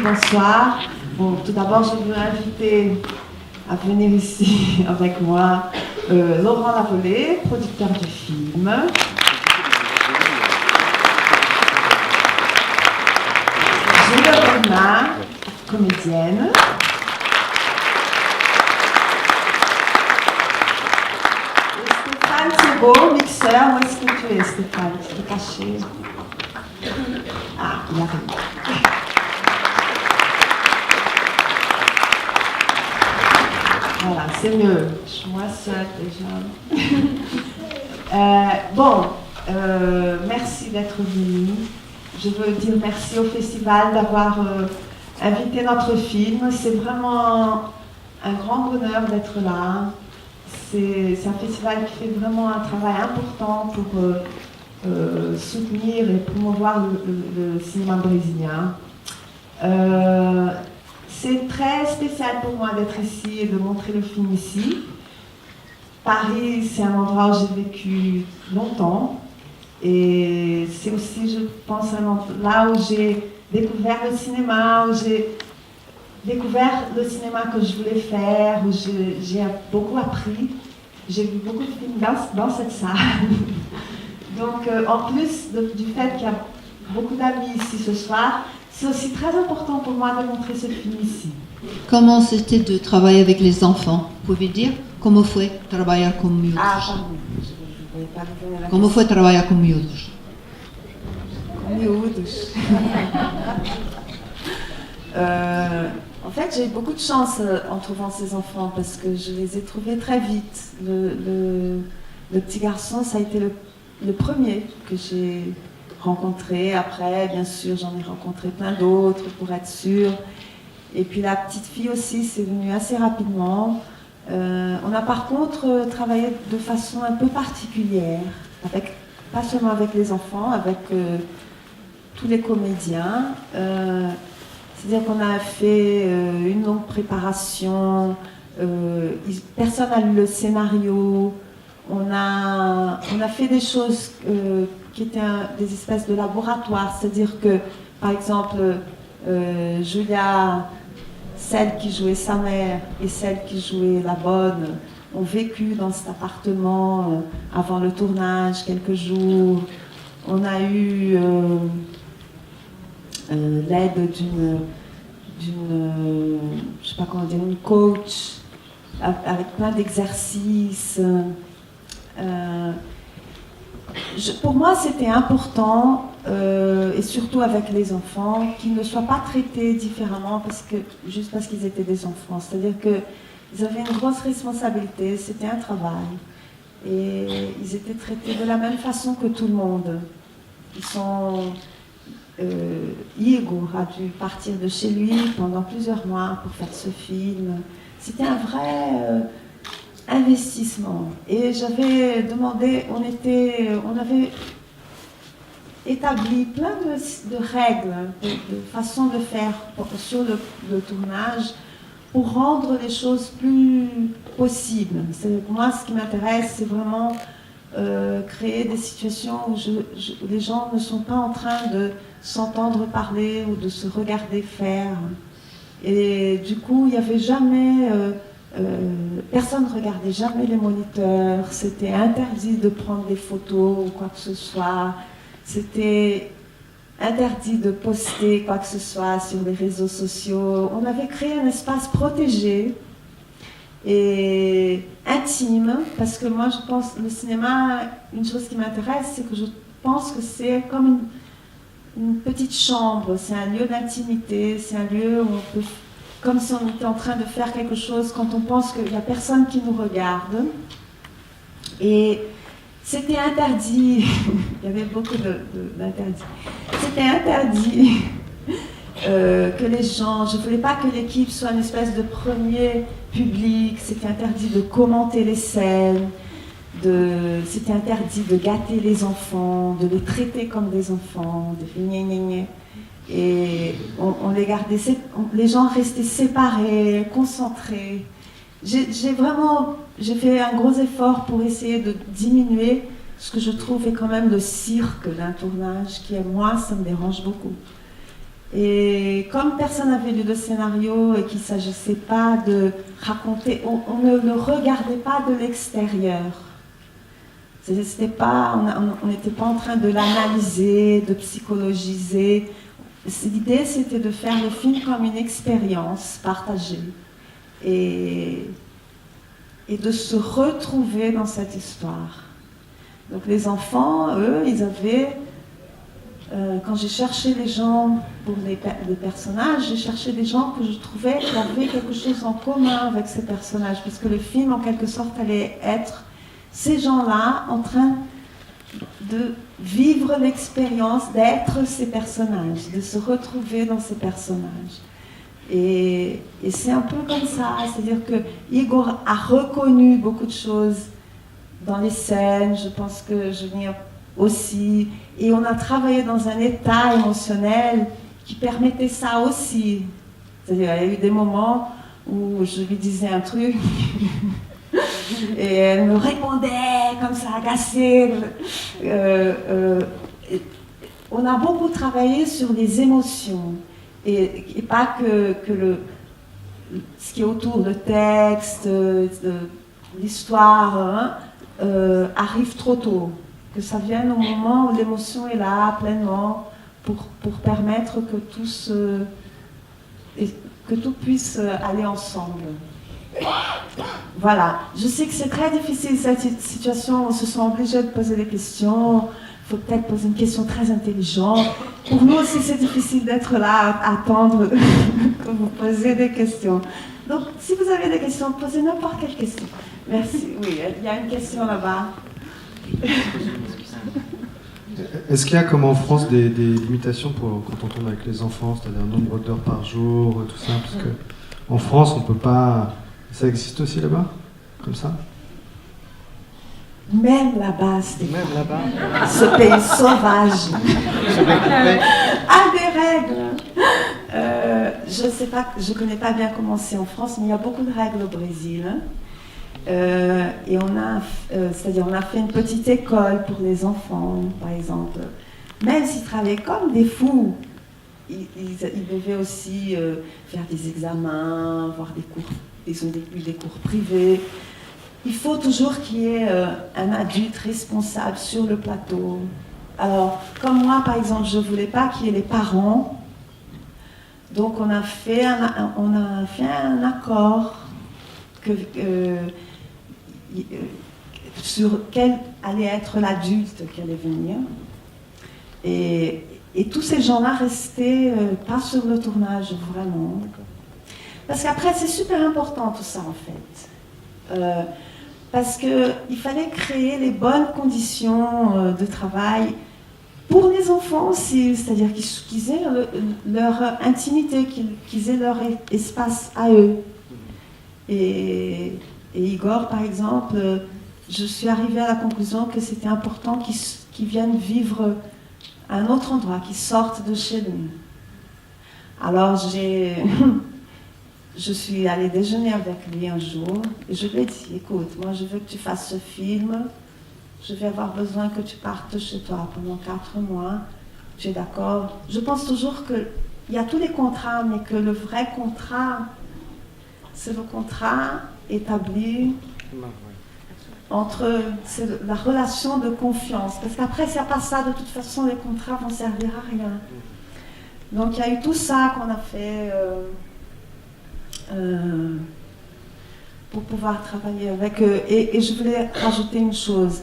bonsoir. Bon, tout d'abord, je veux inviter à venir ici avec moi Laurent Lavolée, producteur du film. Julia Bernard, comédienne. Et Stéphane Thibault, mixeur. Où est-ce que tu es, Stéphane? Tu es caché. Ah, il arrive. Voilà, c'est mieux. Je suis moins seule déjà. Merci d'être venu. Je veux dire merci au festival d'avoir invité notre film. C'est vraiment un grand bonheur d'être là. C'est un festival qui fait vraiment un travail important pour soutenir et promouvoir le cinéma brésilien. C'est très spécial pour moi d'être ici et de montrer le film ici. Paris, c'est un endroit où j'ai vécu longtemps. Et c'est aussi, je pense, là où j'ai découvert le cinéma, où j'ai découvert le cinéma que je voulais faire, où j'ai beaucoup appris. J'ai vu beaucoup de films dans cette salle. Donc, en plus du fait qu'il y a beaucoup d'amis ici ce soir, c'est aussi très important pour moi de montrer ce film ici. Comment c'était de travailler avec les enfants? Vous pouvez dire como foi trabalhar com miúdos? Ah, pardon. Je ne vais pas répondre à la Como foi trabalhar com miúdos? Com miúdos. En fait, j'ai eu beaucoup de chance en trouvant ces enfants parce que je les ai trouvés très vite. Le petit garçon, ça a été le premier que j'ai rencontré. Après, bien sûr, j'en ai rencontré plein d'autres pour être sûre. Et puis la petite fille aussi, c'est venu assez rapidement. On a par contre travaillé de façon un peu particulière, pas seulement avec les enfants, avec tous les comédiens. C'est-à-dire qu'on a fait une longue préparation, personne n'a lu le scénario, on a fait des choses qui étaient des espèces de laboratoires, c'est-à-dire que, par exemple, Julia, celle qui jouait sa mère et celle qui jouait la bonne, ont vécu dans cet appartement avant le tournage quelques jours. On a eu l'aide d'une, je sais pas comment dire, une coach avec plein d'exercices. Pour moi, c'était important, et surtout avec les enfants, qu'ils ne soient pas traités différemment juste parce qu'ils étaient des enfants. C'est-à-dire qu'ils avaient une grosse responsabilité, c'était un travail. Et ils étaient traités de la même façon que tout le monde. Igor a dû partir de chez lui pendant plusieurs mois pour faire ce film. C'était un vrai investissement. Et j'avais demandé, on avait établi plein de règles, de façons de faire sur le tournage pour rendre les choses plus possibles. Moi, ce qui m'intéresse, c'est vraiment créer des situations où les gens ne sont pas en train de s'entendre parler ou de se regarder faire. Et du coup, il n'y avait jamais... personne ne regardait jamais les moniteurs, c'était interdit de prendre des photos ou quoi que ce soit, c'était interdit de poster quoi que ce soit sur les réseaux sociaux. On avait créé un espace protégé et intime, parce que moi je pense le cinéma, une chose qui m'intéresse, c'est que je pense que c'est comme une petite chambre, c'est un lieu d'intimité, c'est un lieu où on peut, comme si on était en train de faire quelque chose quand on pense qu'il n'y a personne qui nous regarde. Et c'était interdit, il y avait beaucoup d'interdits. C'était interdit que les gens, je ne voulais pas que l'équipe soit une espèce de premier public, c'était interdit de commenter les scènes, c'était interdit de gâter les enfants, de les traiter comme des enfants, de faire gna gna gna. Et on les gardait, les gens restaient séparés, concentrés. J'ai fait un gros effort pour essayer de diminuer ce que je trouve est quand même le cirque d'un tournage, qui moi, ça me dérange beaucoup. Et comme personne n'avait lu le scénario et qu'il ne s'agissait pas de raconter, on ne le regardait pas de l'extérieur. On n'était pas en train de l'analyser, de psychologiser. L'idée, c'était de faire le film comme une expérience partagée et de se retrouver dans cette histoire. Donc les enfants, eux, ils avaient... quand j'ai cherché les gens pour les personnages, j'ai cherché des gens que je trouvais qui avaient quelque chose en commun avec ces personnages, parce que le film, en quelque sorte, allait être ces gens-là en train de vivre l'expérience d'être ces personnages, de se retrouver dans ces personnages. Et c'est un peu comme ça, c'est-à-dire que Igor a reconnu beaucoup de choses dans les scènes, je pense que Julien aussi, et on a travaillé dans un état émotionnel qui permettait ça aussi. C'est-à-dire, il y a eu des moments où je lui disais un truc et elle me répondait comme ça, agacée. On a beaucoup travaillé sur les émotions et pas que ce qui est autour, le texte, l'histoire, hein, arrive trop tôt. Que ça vienne au moment où l'émotion est là, pleinement, pour permettre que tout puisse aller ensemble. Voilà. Je sais que c'est très difficile cette situation, on se sent obligé de poser des questions, il faut peut-être poser une question très intelligente. Pour nous aussi, c'est difficile d'être là, à attendre que vous posiez des questions. Donc, si vous avez des questions, posez n'importe quelle question. Merci. Oui, il y a une question là-bas. Est-ce qu'il y a, comme en France, des limitations pour quand on tourne avec les enfants, c'est-à-dire un nombre d'heures par jour, tout ça, parce que en France, on peut pas... Ça existe aussi là-bas, comme ça? Même là-bas, Même là-bas. ce pays sauvage a des règles. Je sais pas, je connais pas bien comment c'est en France, mais il y a beaucoup de règles au Brésil. Et c'est-à-dire on a fait une petite école pour les enfants, par exemple. Même s'ils travaillaient comme des fous, ils devaient aussi faire des examens, avoir des cours. Ils ont eu des cours privés. Il faut toujours qu'il y ait un adulte responsable sur le plateau. Alors, comme moi, par exemple, je ne voulais pas qu'il y ait les parents. Donc, on a fait un accord sur quel allait être l'adulte qui allait venir. Et tous ces gens-là restaient pas sur le tournage, vraiment. Parce qu'après, c'est super important tout ça, en fait. Parce qu'il fallait créer les bonnes conditions de travail pour les enfants aussi, c'est-à-dire qu'ils aient leur intimité, qu'ils aient leur espace à eux. Et Igor, par exemple, je suis arrivée à la conclusion que c'était important qu'ils viennent vivre à un autre endroit, qu'ils sortent de chez lui. Alors je suis allée déjeuner avec lui un jour et je lui ai dit, écoute, moi je veux que tu fasses ce film, je vais avoir besoin que tu partes chez toi pendant 4 mois, tu es d'accord? Je pense toujours qu'il y a tous les contrats, mais que le vrai contrat, c'est le contrat établi entre la relation de confiance. Parce qu'après, s'il n'y a pas ça, de toute façon, les contrats vont servir à rien. Donc il y a eu tout ça qu'on a fait pour pouvoir travailler avec eux. Et je voulais rajouter une chose.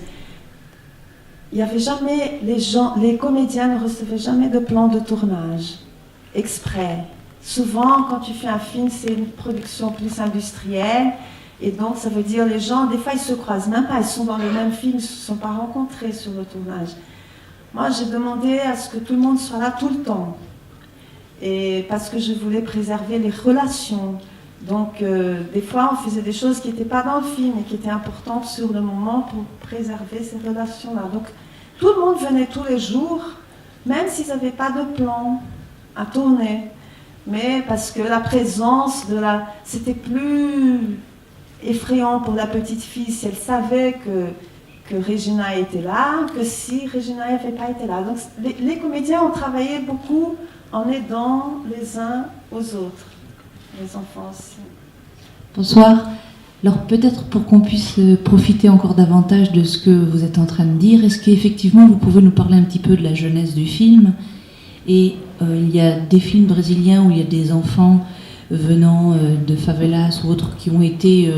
Il y avait jamais, les comédiens ne recevaient jamais de plan de tournage exprès. Souvent, quand tu fais un film, c'est une production plus industrielle. Et donc, ça veut dire les gens, des fois, ils se croisent même pas. Ils sont dans le même film, ils ne se sont pas rencontrés sur le tournage. Moi, j'ai demandé à ce que tout le monde soit là tout le temps. Et parce que je voulais préserver les relations. Donc, des fois, on faisait des choses qui n'étaient pas dans le film et qui étaient importantes sur le moment pour préserver ces relations-là. Donc, tout le monde venait tous les jours, même s'ils n'avaient pas de plan à tourner. Mais parce que la présence c'était plus effrayant pour la petite fille si elle savait que Regina était là, que si Regina n'avait pas été là. Donc, les comédiens ont travaillé beaucoup en aidant les uns aux autres, les enfants aussi. Bonsoir. Alors peut-être pour qu'on puisse profiter encore davantage de ce que vous êtes en train de dire, est-ce qu'effectivement vous pouvez nous parler un petit peu de la jeunesse du film? Et il y a des films brésiliens où il y a des enfants venant de favelas ou autres qui ont été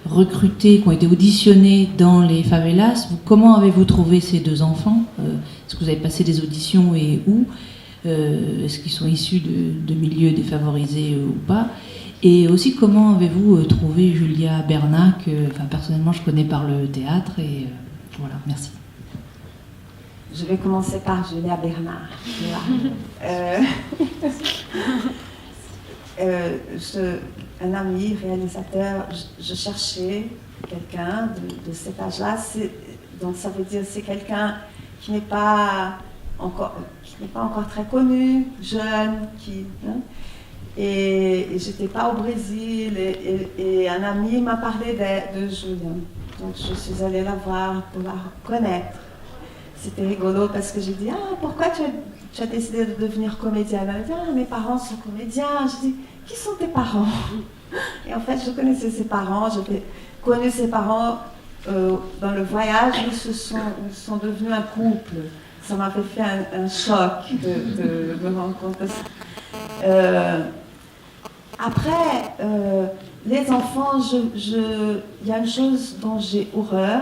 recrutés, qui ont été auditionnés dans les favelas. Comment avez-vous trouvé ces deux enfants? Est-ce que vous avez passé des auditions et où? Est-ce qu'ils sont issus de milieux défavorisés ou pas? Et aussi, comment avez-vous trouvé Julia Bernat, que personnellement je connais par le théâtre, et voilà, merci. Je vais commencer par Julia Bernat. Un ami réalisateur, je cherchais quelqu'un de cet âge-là, donc ça veut dire c'est quelqu'un qui n'est pas encore très connu, jeune, et j'étais pas au Brésil, et un ami m'a parlé de Julia. Donc je suis allée la voir pour la connaître. C'était rigolo parce que j'ai dit pourquoi tu as décidé de devenir comédienne? Elle a dit mes parents sont comédiens. Je dis qui sont tes parents? Et en fait je connaissais ses parents, j'avais connu ses parents dans le voyage, ils sont devenus un couple. Ça m'a fait un choc de me rendre compte de ça. Après, les enfants, il y a une chose dont j'ai horreur,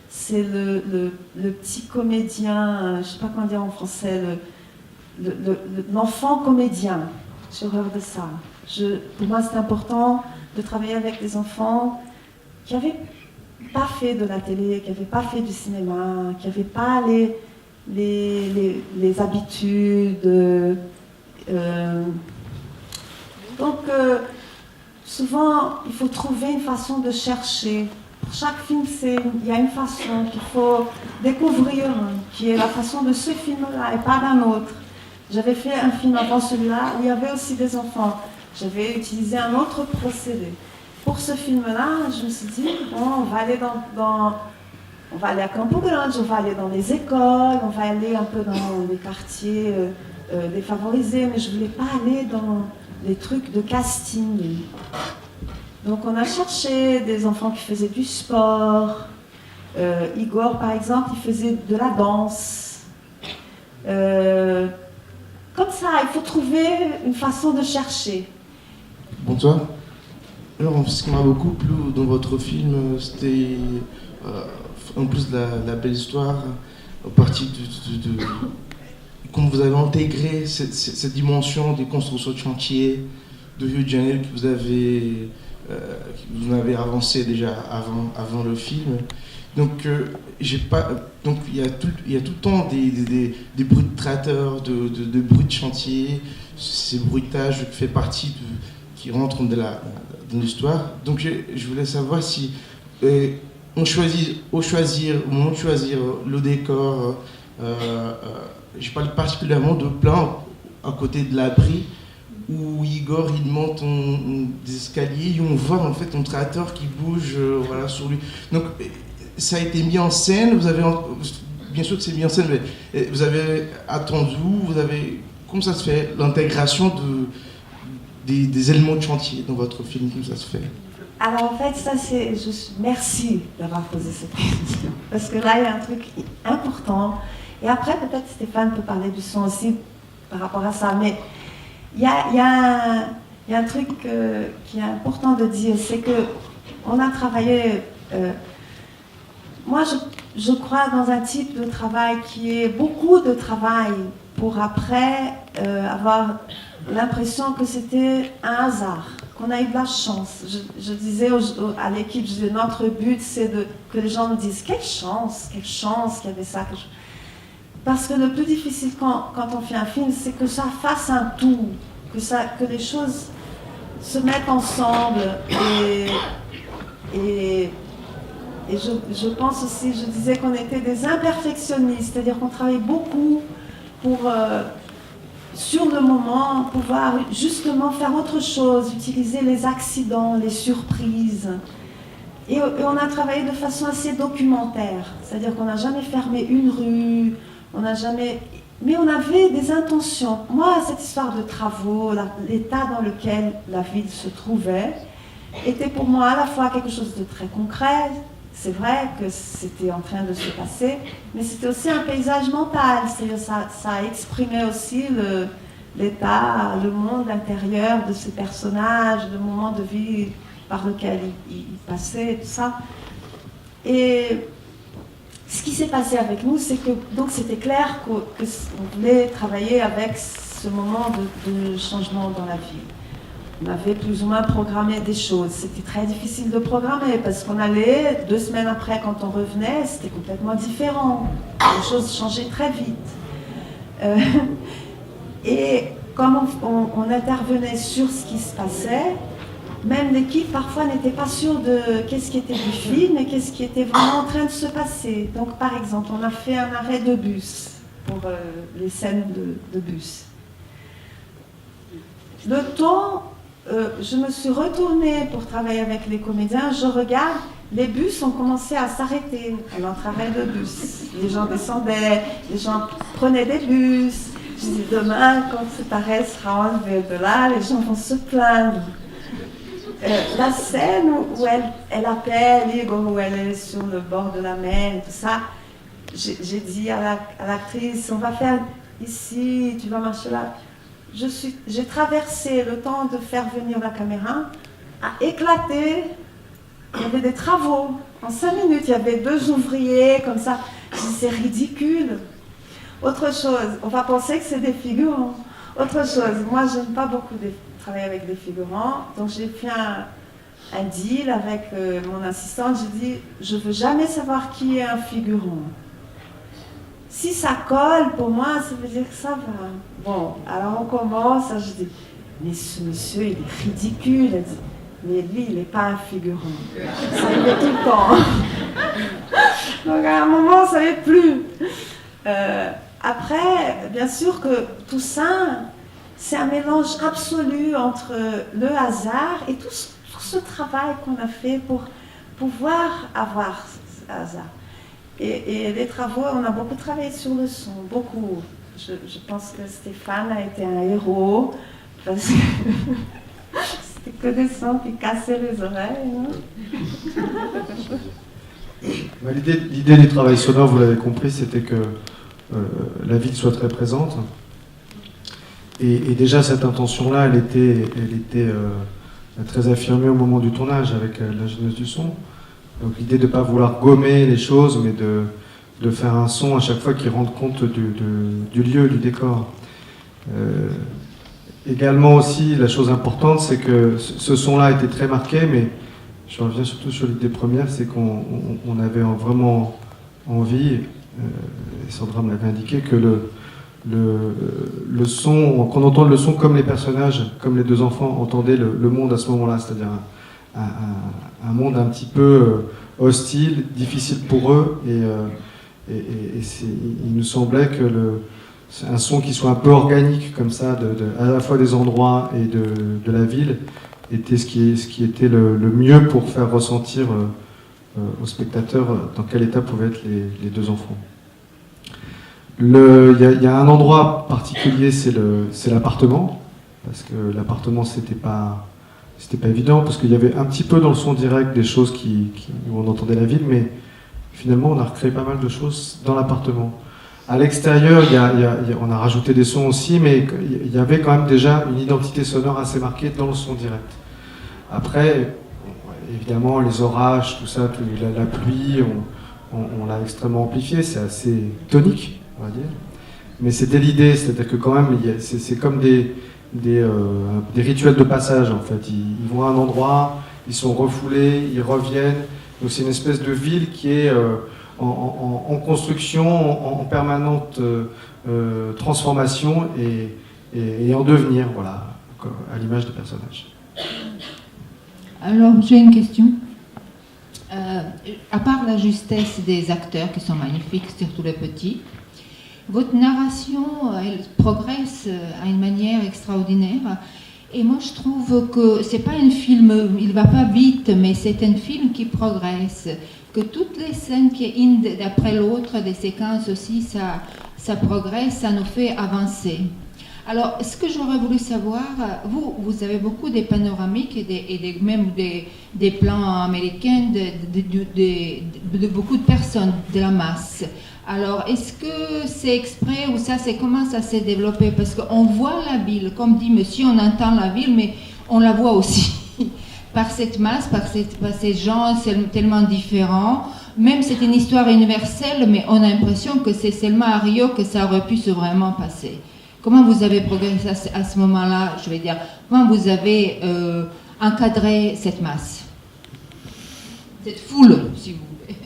c'est le petit comédien, je ne sais pas comment dire en français, l'enfant comédien. J'ai horreur de ça. Pour moi, c'est important de travailler avec des enfants qui n'avaient pas fait de la télé, qui n'avaient pas fait du cinéma, qui n'avaient pas les habitudes. Donc, souvent, il faut trouver une façon de chercher. Pour chaque film, il y a une façon qu'il faut découvrir, qui est la façon de ce film-là et pas d'un autre. J'avais fait un film avant celui-là où il y avait aussi des enfants. J'avais utilisé un autre procédé. Pour ce film-là, je me suis dit, on va aller on va aller à Campo Grande, on va aller dans les écoles, on va aller un peu dans les quartiers défavorisés, mais je ne voulais pas aller dans les trucs de casting. Donc on a cherché des enfants qui faisaient du sport. Igor, par exemple, il faisait de la danse. Comme ça, il faut trouver une façon de chercher. Bonsoir. Alors, ce qui m'a beaucoup plu dans votre film, c'était, en plus de la belle histoire, à partir de comme vous avez intégré cette dimension des constructions de chantier de Rio de Janeiro que vous avez avancé déjà avant le film. Donc, il y a tout le temps des bruits de tracteurs, de bruits de chantier. Ces bruitages qui rentrent dans l'histoire. Donc, je voulais savoir si au moment de choisir le décor, je parle particulièrement de plan à côté de l'abri où Igor il monte des escaliers et on voit en fait un tracteur qui bouge sur lui. Donc ça a été mis en scène, bien sûr que c'est mis en scène, mais vous avez attendu, comment ça se fait l'intégration des éléments de chantier dans votre film, comment ça se fait? Alors en fait, merci d'avoir posé cette question, parce que là il y a un truc important. Et après, peut-être Stéphane peut parler du son aussi par rapport à ça, mais il y a un truc qui est important de dire, c'est qu'on a travaillé... moi, je crois dans un type de travail qui est beaucoup de travail pour après avoir l'impression que c'était un hasard, qu'on a eu de la chance. Je disais à l'équipe, notre but, c'est que les gens nous disent quelle chance qu'il y avait ça. Parce que le plus difficile quand on fait un film, c'est que ça fasse un tout, que les choses se mettent ensemble. Et je pense aussi, je disais qu'on était des imperfectionnistes, c'est-à-dire qu'on travaillait beaucoup pour, sur le moment, pouvoir justement faire autre chose, utiliser les accidents, les surprises. Et on a travaillé de façon assez documentaire, c'est-à-dire qu'on n'a jamais fermé une rue, On n'a jamais... Mais on avait des intentions. Moi, cette histoire de travaux, l'état dans lequel la ville se trouvait, était pour moi à la fois quelque chose de très concret. C'est vrai que c'était en train de se passer, mais c'était aussi un paysage mental. C'est-à-dire ça exprimait aussi l'état, le monde intérieur de ces personnages, le moment de vie par lequel ils passaient, tout ça. Et ce qui s'est passé avec nous, c'est que donc c'était clair qu'on voulait travailler avec ce moment de changement dans la ville. On avait plus ou moins programmé des choses. C'était très difficile de programmer parce qu'on allait, 2 semaines après, quand on revenait, c'était complètement différent. Les choses changeaient très vite. Et comme on intervenait sur ce qui se passait, même l'équipe parfois n'était pas sûre de qu'est-ce qui était du film et qu'est-ce qui était vraiment en train de se passer. Donc par exemple, on a fait un arrêt de bus pour les scènes de bus. Le temps, je me suis retournée pour travailler avec les comédiens, je regarde, les bus ont commencé à s'arrêter à notre arrêt de bus. Les gens descendaient, les gens prenaient des bus. Je dis demain, quand cet arrêt sera enlevé de là, les gens vont se plaindre. La scène où elle appelle Igor, où elle est sur le bord de la mer et tout ça, j'ai dit à l'actrice, on va faire ici, tu vas marcher là. J'ai traversé le temps de faire venir la caméra, à éclater. Il y avait des travaux. En 5 minutes, il y avait 2 ouvriers comme ça. Je dis, c'est ridicule. Autre chose, on va penser que c'est des figurants. Autre chose, moi, j'aime pas beaucoup travailler avec des figurants. Donc, j'ai fait un deal avec mon assistante. J'ai dit, je veux jamais savoir qui est un figurant. Si ça colle, pour moi, ça veut dire que ça va. Bon, alors on commence, je dis, mais ce monsieur, il est ridicule. Elle dit, mais lui, il n'est pas un figurant. Ça y est tout le temps. Donc à un moment, ça n'y est plus. Après, bien sûr que tout ça, c'est un mélange absolu entre le hasard et tout ce travail qu'on a fait pour pouvoir avoir ce hasard. Et les travaux, on a beaucoup travaillé sur le son, beaucoup. Je pense que Stéphane a été un héros, parce que c'était que des sons qui cassaient les oreilles. L'idée du travail sonore, vous l'avez compris, c'était que la ville soit très présente. Et déjà, cette intention-là, elle était très affirmée au moment du tournage avec l'ingénieuse du son. Donc l'idée de ne pas vouloir gommer les choses, mais de faire un son à chaque fois qui rende compte du lieu, du décor. Également aussi, la chose importante, c'est que ce son-là était très marqué, mais je reviens surtout sur l'idée première, c'est qu'on avait vraiment envie, et Sandra me l'avait indiqué, que le son, qu'on entende le son comme les personnages, comme les 2 enfants entendaient le monde à ce moment-là, c'est-à-dire un monde un petit peu hostile, difficile pour eux, et il nous semblait que un son qui soit un peu organique comme ça, à la fois des endroits et de la ville, était ce qui était le mieux pour faire ressentir aux spectateurs dans quel état pouvaient être les 2 enfants. Il y a un endroit particulier, c'est l'appartement, parce que l'appartement c'était pas évident, parce qu'il y avait un petit peu dans le son direct des choses où on entendait la ville, mais finalement on a recréé pas mal de choses dans l'appartement. À l'extérieur, on a rajouté des sons aussi, mais il y avait quand même déjà une identité sonore assez marquée dans le son direct. Après, évidemment, les orages, tout ça, la pluie, on l'a extrêmement amplifié, c'est assez tonique, on va dire. Mais c'était l'idée, c'est-à-dire que quand même, c'est comme des rituels de passage, en fait. Ils vont à un endroit, ils sont refoulés, ils reviennent. Donc c'est une espèce de ville qui est en construction, en permanente transformation et en devenir, voilà, à l'image des personnages. Alors, j'ai une question. À part la justesse des acteurs qui sont magnifiques, surtout les petits, votre narration, elle progresse à une manière extraordinaire. Et moi, je trouve que c'est pas un film, il va pas vite, mais c'est un film qui progresse. Que toutes les scènes qui une d'après l'autre, des séquences aussi, ça ça progresse, ça nous fait avancer. Alors, ce que j'aurais voulu savoir, vous avez beaucoup des panoramiques et même des plans américains de beaucoup de personnes, de la masse. Alors, est-ce que c'est exprès ou ça, c'est comment ça s'est développé? Parce qu'on voit la ville, comme dit monsieur, on entend la ville, mais on la voit aussi par cette masse, par ces gens tellement différents. Même c'est une histoire universelle, mais on a l'impression que c'est seulement à Rio que ça aurait pu se vraiment passer. Comment vous avez progressé à ce moment-là, je vais dire, comment vous avez encadré cette masse, cette foule, si vous voulez?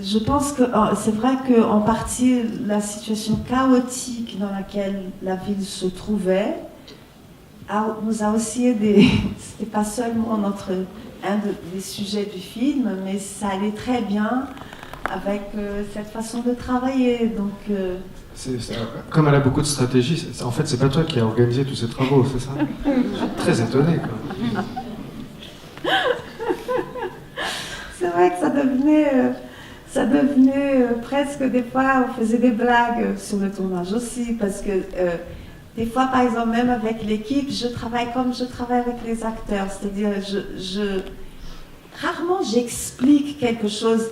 Je pense que c'est vrai qu'en partie, la situation chaotique dans laquelle la ville se trouvait nous a aussi aidés. C'était pas seulement des sujets du film, mais ça allait très bien avec cette façon de travailler. Donc, comme elle a beaucoup de stratégies, en fait, c'est pas toi qui as organisé tous ces travaux, c'est ça? Je suis très étonné, quoi. C'est vrai que ça devenait presque des fois, on faisait des blagues sur le tournage aussi, parce que des fois, par exemple, même avec l'équipe, je travaille comme je travaille avec les acteurs, c'est-à-dire rarement j'explique quelque chose.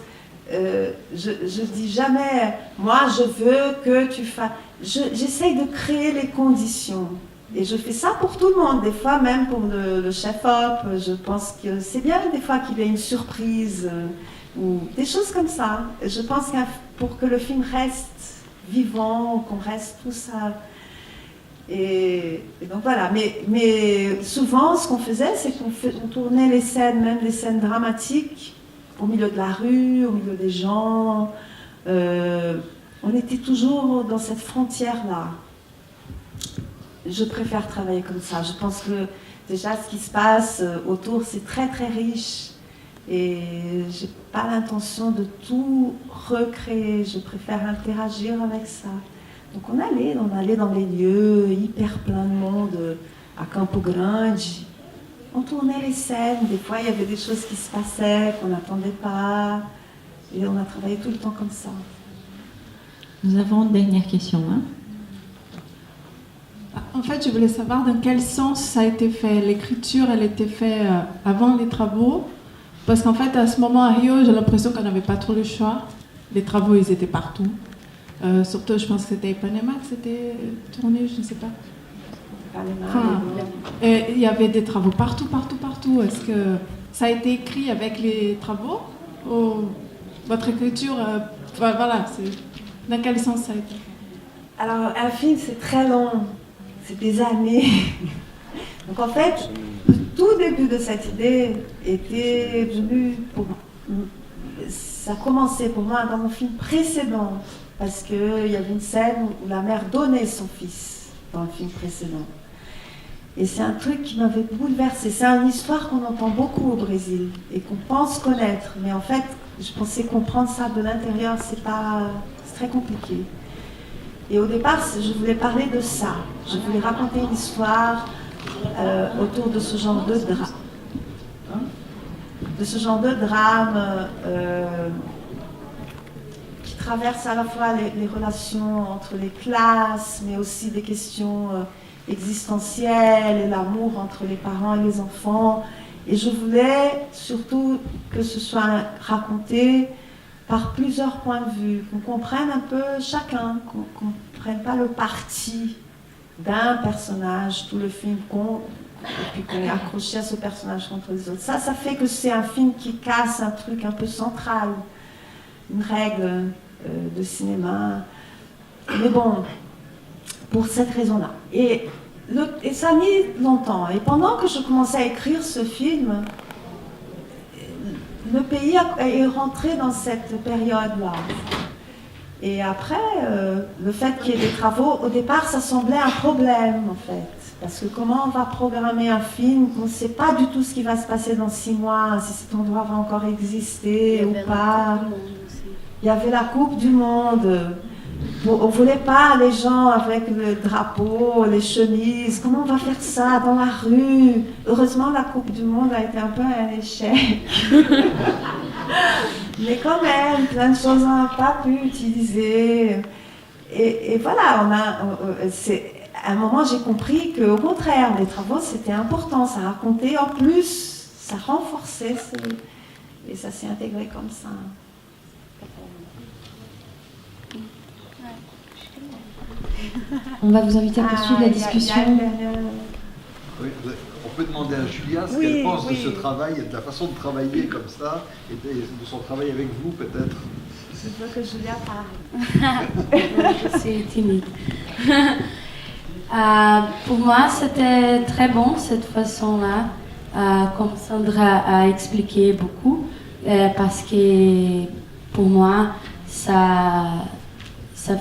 Je dis jamais, moi je veux que tu fasses. J'essaye de créer les conditions. Et je fais ça pour tout le monde. Des fois, même pour le chef-op, je pense que c'est bien des fois qu'il y ait une surprise ou des choses comme ça. Je pense que pour que le film reste vivant, qu'on reste tout ça. Et donc voilà. Mais souvent, ce qu'on faisait, c'est qu'on tournait les scènes, même les scènes dramatiques, au milieu de la rue, au milieu des gens. On était toujours dans cette frontière-là. Je préfère travailler comme ça. Je pense que déjà ce qui se passe autour, c'est très très riche. Et j'ai pas l'intention de tout recréer. Je préfère interagir avec ça. Donc on allait dans les lieux hyper plein de monde, à Campo Grande. On tournait les scènes, des fois il y avait des choses qui se passaient qu'on n'attendait pas, et on a travaillé tout le temps comme ça. Nous avons une dernière question. En fait, je voulais savoir dans quel sens ça a été fait. L'écriture, elle était faite avant les travaux, parce qu'en fait, à ce moment à Rio, j'ai l'impression qu'on n'avait pas trop le choix. Les travaux, ils étaient partout. Surtout, je pense que c'était Ipanema que c'était tourné, je ne sais pas. Enfin, il y avait des travaux partout. Est-ce que ça a été écrit avec les travaux ou votre écriture, voilà, dans quel sens ça a été? Alors, un film, c'est très long, c'est des années. Donc en fait, le tout début de cette idée était venu ça a commencé pour moi dans mon film précédent, parce qu'il y avait une scène où la mère donnait son fils dans le film précédent. Et c'est un truc qui m'avait bouleversée. C'est une histoire qu'on entend beaucoup au Brésil et qu'on pense connaître. Mais en fait, je pensais comprendre ça de l'intérieur, c'est très compliqué. Et au départ, je voulais parler de ça. Je voulais raconter une histoire autour de ce genre de drame. Qui traverse à la fois les relations entre les classes, mais aussi des questions existentielles et l'amour entre les parents et les enfants. Et je voulais surtout que ce soit raconté par plusieurs points de vue, qu'on comprenne un peu chacun, qu'on ne prenne pas le parti d'un personnage, tout le film, et puis qu'on est accroché à ce personnage contre les autres. Ça fait que c'est un film qui casse un truc un peu central, une règle de cinéma. Mais bon, pour cette raison-là. Et ça a mis longtemps. Et pendant que je commençais à écrire ce film, le pays est rentré dans cette période-là. Et après, le fait qu'il y ait des travaux, au départ, ça semblait un problème, en fait. Parce que comment on va programmer un film, on ne sait pas du tout ce qui va se passer dans 6 mois, si cet endroit va encore exister ou pas. Il y avait la Coupe du Monde. On ne voulait pas les gens avec le drapeau, les chemises. Comment on va faire ça dans la rue? Heureusement, la Coupe du Monde a été un peu un échec. Mais quand même, plein de choses on n'a pas pu utiliser. Et voilà, à un moment, j'ai compris qu'au contraire, les travaux, c'était important. Ça racontait en plus, ça renforçait. Et ça s'est intégré comme ça. On va vous inviter à poursuivre la discussion. Oui, on peut demander à Julia ce qu'elle pense de ce travail et de la façon de travailler comme ça, et de son travail avec vous peut-être. Je veux que Julia parle. Je suis timide. Pour moi, c'était très bon cette façon-là, comme Sandra a expliqué beaucoup, parce que pour moi, ça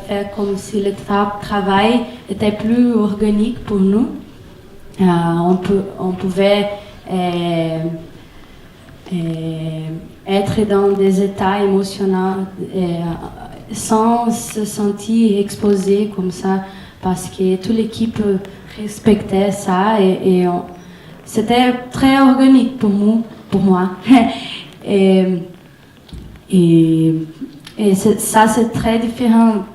fait comme si le travail était plus organique pour nous. On pouvait être dans des états émotionnels sans se sentir exposé comme ça, parce que toute l'équipe respectait ça et c'était très organique pour moi. et ça, c'est très différent.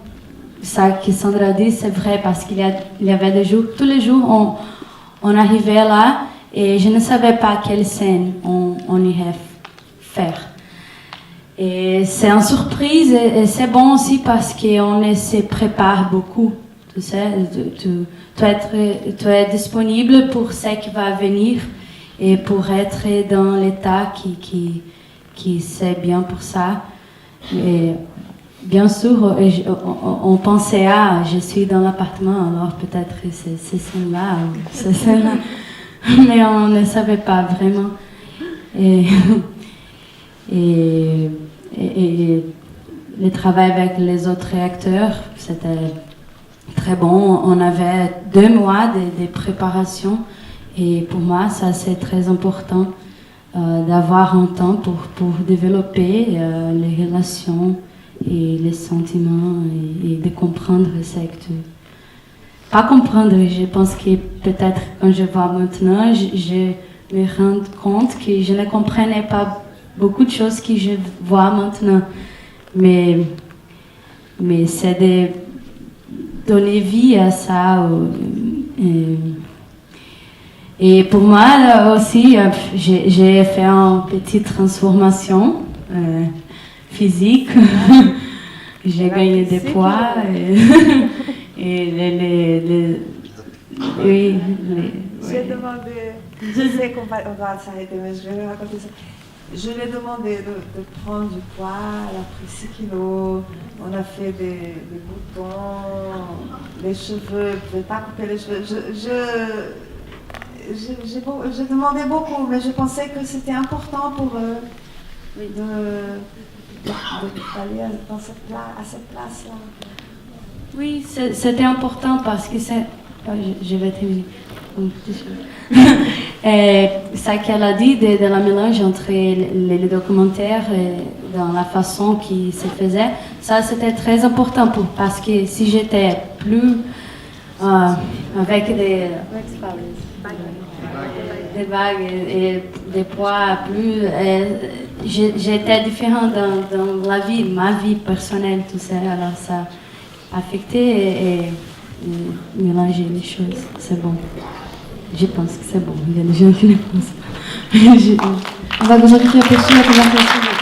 Ça que Sandra dit, c'est vrai, parce qu'il y avait des jours, tous les jours, on arrivait là et je ne savais pas quelle scène on irait faire. Et c'est une surprise et c'est bon aussi parce qu'on se prépare beaucoup. Tu sais, tu es disponible pour ce qui va venir et pour être dans l'état qui c'est bien pour ça. Et bien sûr, on pensait je suis dans l'appartement, alors peut-être c'est celle-là ou c'est celle-là. Mais on ne savait pas vraiment. Et le travail avec les autres acteurs, c'était très bon. On avait 2 mois de préparation et pour moi, ça c'est très important d'avoir un temps pour développer les relations et les sentiments et de comprendre ce que tu... Pas comprendre, je pense que peut-être quand je vois maintenant, je me rends compte que je ne comprenais pas beaucoup de choses que je vois maintenant. Mais c'est de donner vie à ça. Et pour moi aussi, j'ai fait une petite transformation physique. J'ai gagné des poids. Oui. J'ai demandé, je sais qu'on va s'arrêter, mais je vais raconter ça. Je lui ai demandé de prendre du poids, elle a pris 6 kilos, on a fait des boutons, les cheveux, je ne pouvais pas couper les cheveux. J'ai demandé beaucoup, mais je pensais que c'était important pour eux d'aller à cette place-là. Oui, c'était important parce que c'est... je vais terminer. Ça qu'elle a dit de la mélange entre les documentaires et dans la façon qui se faisait, ça c'était très important parce que si j'étais plus avec des vagues et des poids plus, j'étais différente dans la vie, ma vie personnelle, tout ça, alors ça affectait et mélanger les choses, c'est bon. Je pense que c'est bon. Il y a des gens qui ne pensent pas. On va vous inviter à poursuivre la conversation.